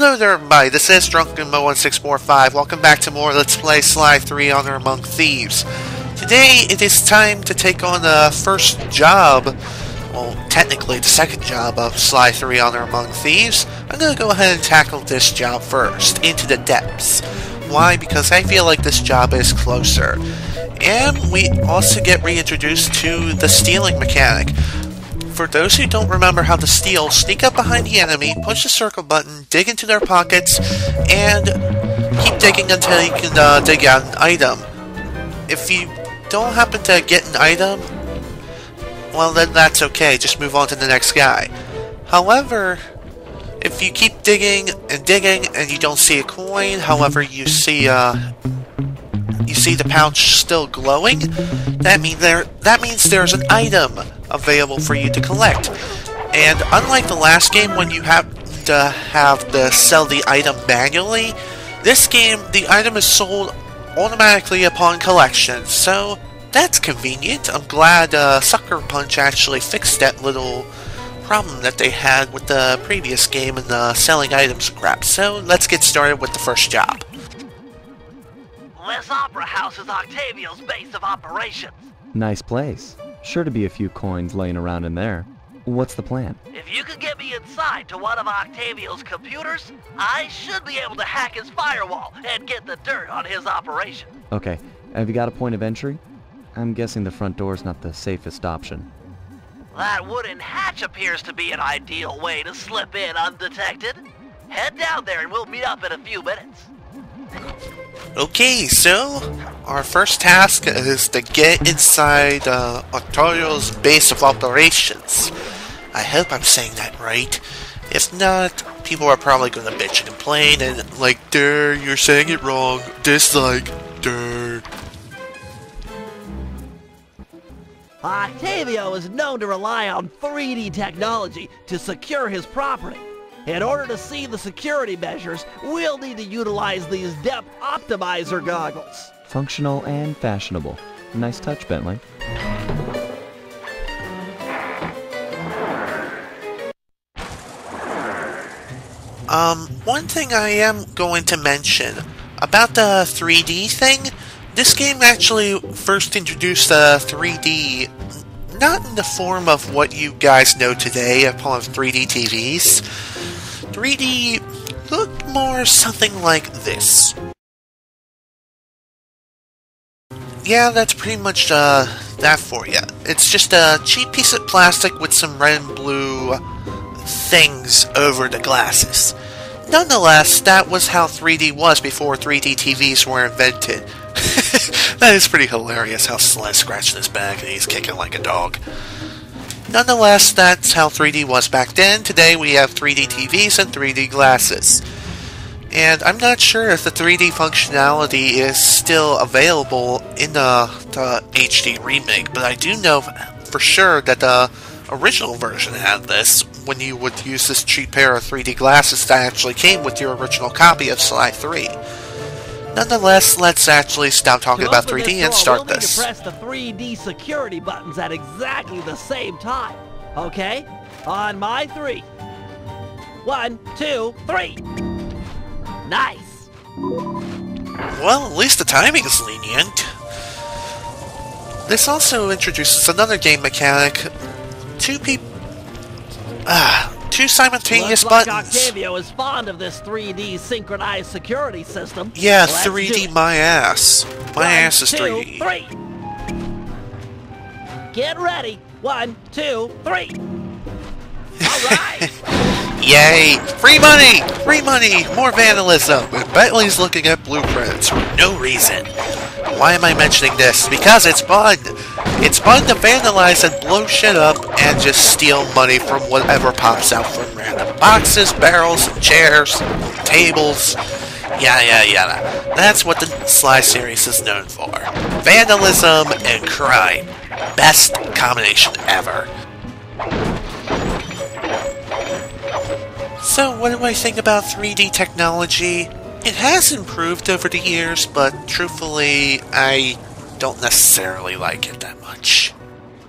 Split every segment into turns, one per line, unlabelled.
Hello there everybody, this is DrunkenMo1645. Welcome back to more Let's Play Sly 3 Honor Among Thieves. Today it is time to take on the first job, well technically the second job of Sly 3 Honor Among Thieves. I'm going to go ahead and tackle this job first, Into the Depths. Why? Because I feel like this job is closer. And we also get reintroduced to the stealing mechanic. For those who don't remember how to steal, sneak up behind the enemy, push the circle button, dig into their pockets, and keep digging until you can dig out an item. If you don't happen to get an item, well then that's okay, just move on to the next guy. However, if you keep digging and you don't see a coin, however you see the pouch still glowing, that means there's an item available for you to collect. And unlike the last game when you have to sell the item manually, this game the item is sold automatically upon collection, so that's convenient. I'm glad Sucker Punch actually fixed that little problem that they had with the previous game and the selling items crap. So let's get started with the first job.
This opera house is Octavio's base of operations.
Nice place. Sure to be a few coins laying around in there. What's the plan?
If you could get me inside to one of Octavio's computers, I should be able to hack his firewall and get the dirt on his operation.
Okay, have you got a point of entry? I'm guessing the front door's not the safest option.
That wooden hatch appears to be an ideal way to slip in undetected. Head down there and we'll meet up in a few minutes.
Okay, so our first task is to get inside Octavio's base of operations. I hope I'm saying that right. If not, people are probably going to bitch and complain and like, "Duh, you're saying it wrong." Dislike, duh.
Octavio is known to rely on 3D technology to secure his property. In order to see the security measures, we'll need to utilize these depth optimizer goggles.
Functional and fashionable. Nice touch, Bentley.
One thing I am going to mention about the 3D thing, this game actually first introduced 3D not in the form of what you guys know today upon 3D TVs. 3D looked more something like this. Yeah, that's pretty much that for you. It's just a cheap piece of plastic with some red and blue things over the glasses. Nonetheless, that was how 3D was before 3D TVs were invented. That is pretty hilarious how Sly's scratching his back and he's kicking like a dog. Nonetheless, that's how 3D was back then. Today we have 3D TVs and 3D glasses. And I'm not sure if the 3D functionality is still available in the HD remake, but I do know for sure that the original version had this when you would use this cheap pair of 3D glasses that actually came with your original copy of Sly 3. Nonetheless, let's actually stop talking about 3D and start this.
We'll need to press the 3D security buttons at exactly the same time. Okay? On my 3. 1, 2, 3. Nice.
Well, at least the timing is lenient. This also introduces another game mechanic. Two simultaneous
Looks like
buttons.
Octavio is fond of this 3D synchronized security system.
Yeah,
Let's
3D my ass. My ass is
1, 2,
3D.
3. Get ready. 1, 2, 3. Alright.
Yay! Free money! Free money! More vandalism! And Bentley's looking at blueprints for no reason. Why am I mentioning this? Because it's fun! It's fun to vandalize and blow shit up and just steal money from whatever pops out from random boxes, barrels, chairs, tables, yada. That's what the Sly series is known for. Vandalism and crime. Best combination ever. So, what do I think about 3D technology? It has improved over the years, but truthfully, I don't necessarily like it that much.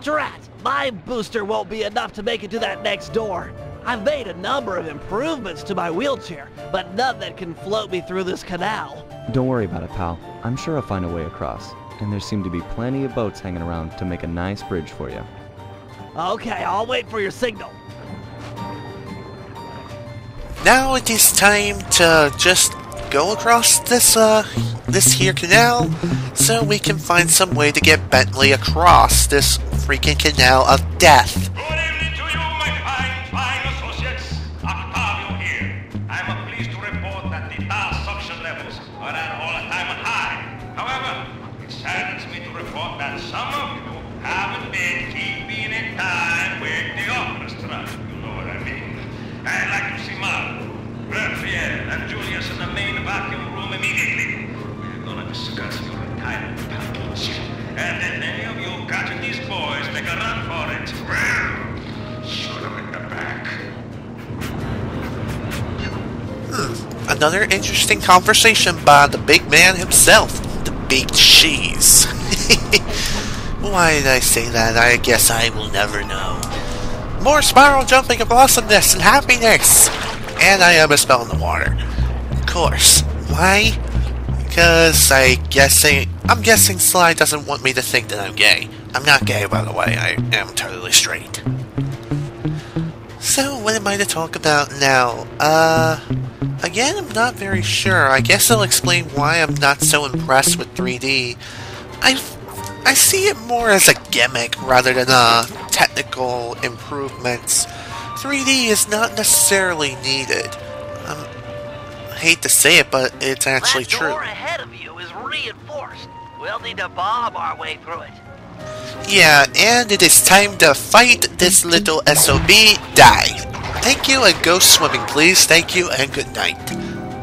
Drat! My booster won't be enough to make it to that next door. I've made a number of improvements to my wheelchair, but none that can float me through this canal.
Don't worry about it, pal. I'm sure I'll find a way across. And there seem to be plenty of boats hanging around to make a nice bridge for you.
Okay, I'll wait for your signal.
Now it is time to just go across this here canal so we can find some way to get Bentley across this freaking canal of death.
Good evening to you, my fine associates. Octavio here. I'm pleased to report that the tar suction levels are at all-time high. However, it saddens me to report that some of you haven't been keeping in time with the orchestra. You know what I mean? I'd like to see Mark, Raphael, and Julius in the main vacuum room immediately. We're gonna discuss your retirement package. And if any of you catching these boys, make a run for it. Well, shoot them in the back.
Another interesting conversation by the big man himself, the big cheese. Why did I say that? I guess I will never know. More spiral jumping of awesomeness and happiness! And I am a spell in the water. Of course. Why? Because I'm guessing Sly doesn't want me to think that I'm gay. I'm not gay, by the way. I am totally straight. So, what am I to talk about now? Again, I'm not very sure. I guess I'll explain why I'm not so impressed with 3D. I see it more as a gimmick rather than technical improvements. 3D is not necessarily needed. I hate to say it, but it's actually true.
That door ahead of you is reinforced. We'll need to bomb our way through it.
Yeah, and it is time to fight this little SOB. Die. Thank you, and go swimming, please. Thank you, and good night.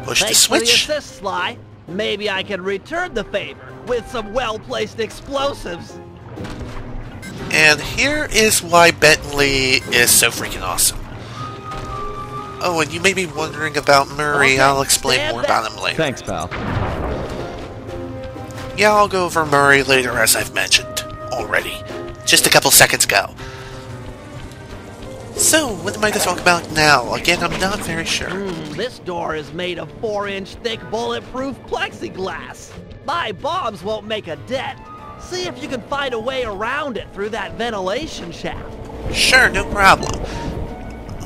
Push the switch.
Thanks for the assist, Sly. Maybe I can return the favor with some well-placed explosives.
And here is why Bentley is so freaking awesome. Oh, and you may be wondering about Murray.
Okay,
I'll explain
stand
more
back.
about him later.
Thanks, pal.
Yeah, I'll go over Murray later, as I've mentioned already. Just a couple seconds ago. So, what am I to talk about now? Again, I'm not very sure.
This door is made of 4-inch thick bulletproof plexiglass. My bombs won't make a dent. See if you can find a way around it through that ventilation shaft.
Sure, no problem.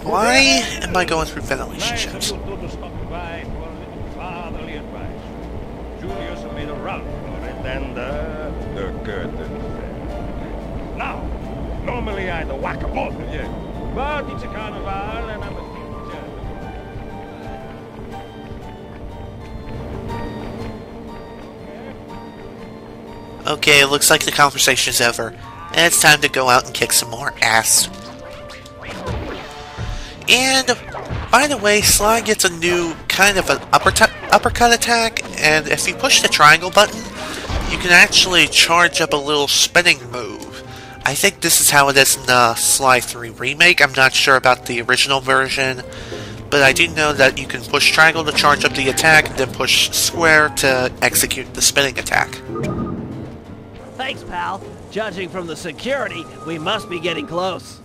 Why am I going through ventilation
Nice
shafts?
of you two to stop by for a little fatherly advice. Julius made a run for it, and the curtain fell. Now, normally I'd whack both of you, but it's a carnival, and I'm a
Okay, it looks like the conversation is over, and it's time to go out and kick some more ass. And, by the way, Sly gets a new kind of an uppercut attack, and if you push the triangle button, you can actually charge up a little spinning move. I think this is how it is in the Sly 3 remake. I'm not sure about the original version, but I do know that you can push triangle to charge up the attack, and then push square to execute the spinning attack.
Thanks, pal. Judging from the security, we must be getting close.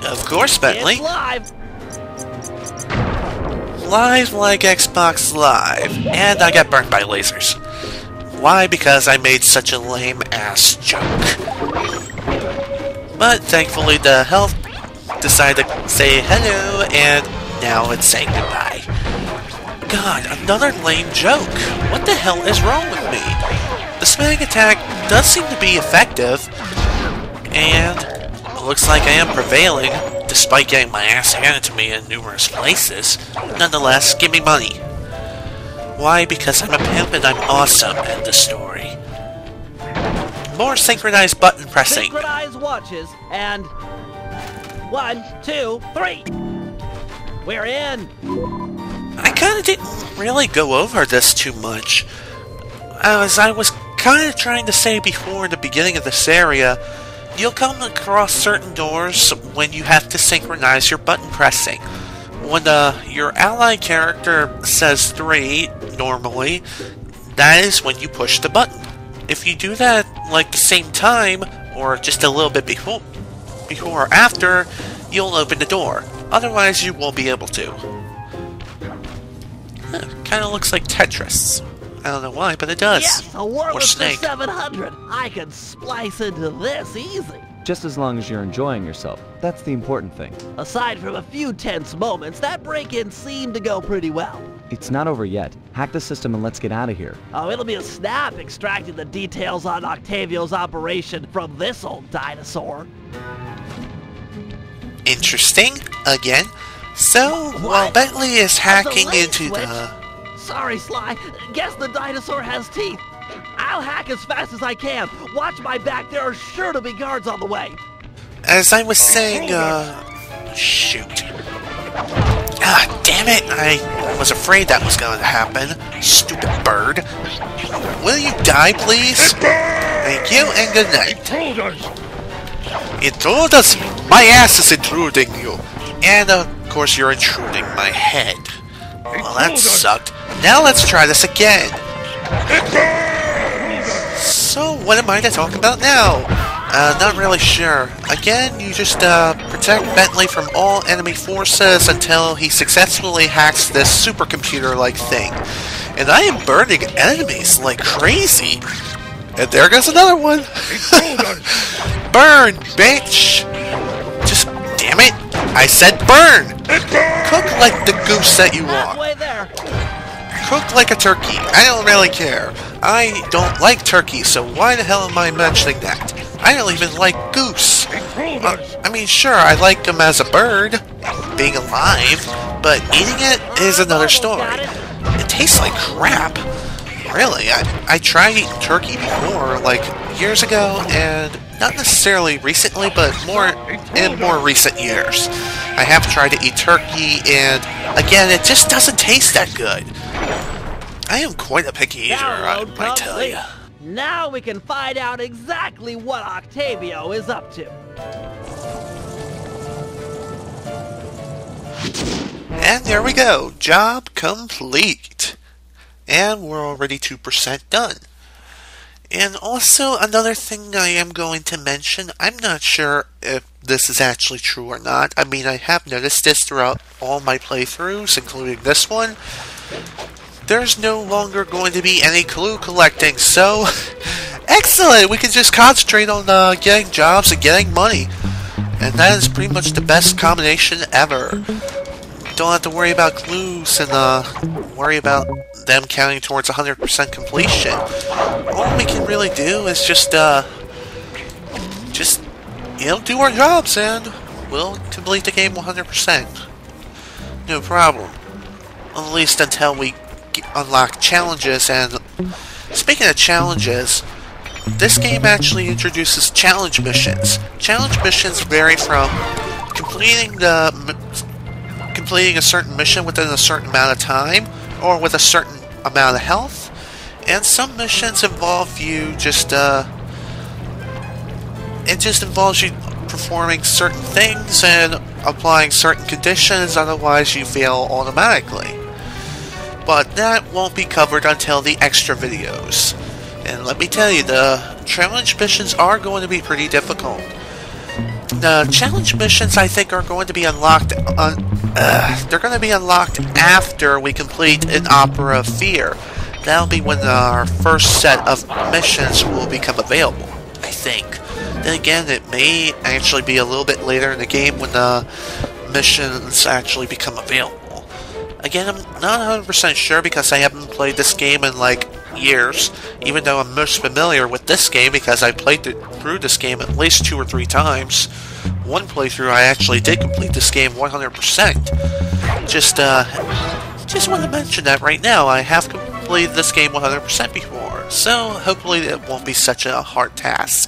Of course, Bentley.
It's live.
Live like Xbox Live. And I got burnt by lasers. Why? Because I made such a lame-ass joke. But thankfully the health decided to say hello, and now it's saying goodbye. God, another lame joke. What the hell is wrong with me? The spinning attack does seem to be effective, and it looks like I am prevailing, despite getting my ass handed to me in numerous places. Nonetheless, give me money. Why? Because I'm a pimp and I'm awesome. End the story. More synchronized button pressing.
Synchronized watches, and 1, 2, 3. We're in.
I kind of didn't really go over this too much. As I was kind of trying to say before in the beginning of this area, you'll come across certain doors when you have to synchronize your button pressing. When your ally character says 3, normally, that is when you push the button. If you do that like the same time, or just a little bit before or after, you'll open the door. Otherwise, you won't be able to. Kinda looks like Tetris. I don't know why, but it does.
Yes, a
Or
Warless
Snake.
700. I can splice into this easy.
Just as long as you're enjoying yourself. That's the important thing.
Aside from a few tense moments, that break-in seemed to go pretty well.
It's not over yet. Hack the system and let's get out of here.
Oh, it'll be a snap extracting the details on Octavio's operation from this old dinosaur.
Interesting. Again. So, while
What?
Bentley is hacking
lane
into
switch?
the...
Sorry, Sly. Guess the dinosaur has teeth. I'll hack as fast as I can. Watch my back. There are sure to be guards on the way.
As I was saying, shoot. Ah, damn it! I was afraid that was going to happen. Stupid bird. Will you die, please? Thank you, and good night. Intruders! My ass is intruding you. And, of course, you're intruding my head. Well, that sucked. Now let's try this again. So, what am I to talk about now? Not really sure. Again, you just protect Bentley from all enemy forces until he successfully hacks this supercomputer-like thing. And I am burning enemies like crazy. And there goes another one. Burn, bitch! Just, damn it, I said burn! Cook like the goose that you are.
Halfway there.
Cook like a turkey. I don't really care. I don't like turkey, so why the hell am I mentioning that? I don't even like goose. I mean, sure, I like them as a bird, being alive, but eating it is another story. It tastes like crap. Really, I tried eating turkey before, like years ago, and not necessarily recently, but in more recent years. I have tried to eat turkey, and again, it just doesn't taste that good. I am quite a picky eater, I tell you.
Now we can find out exactly what Octavio is up to.
And there we go. Job complete. And we're already 2% done. And also, another thing I am going to mention, I'm not sure if this is actually true or not. I mean, I have noticed this throughout all my playthroughs, including this one. There's no longer going to be any clue collecting, so excellent! We can just concentrate on getting jobs and getting money. And that is pretty much the best combination ever. Don't have to worry about clues and worry about them counting towards 100% completion. All we can really do is just you know, do our jobs and we'll complete the game 100%. No problem. At least until we unlock challenges. And speaking of challenges, this game actually introduces challenge missions. Challenge missions vary from completing a certain mission within a certain amount of time or with a certain amount of health, and some missions involve you just it just involves you performing certain things and applying certain conditions, otherwise you fail automatically. But that won't be covered until the extra videos. And let me tell you, the challenge missions are going to be pretty difficult. The challenge missions, I think, are going to be unlocked. They're going to be unlocked after we complete an Opera of Fear. That'll be when our first set of missions will become available, I think. Then again, it may actually be a little bit later in the game when the missions actually become available. Again, I'm not 100% sure because I haven't played this game in like years, even though I'm most familiar with this game because I played through this game at least 2 or 3 times. One playthrough I actually did complete this game 100%. Just want to mention that right now. I have completed this game 100% before, so hopefully it won't be such a hard task.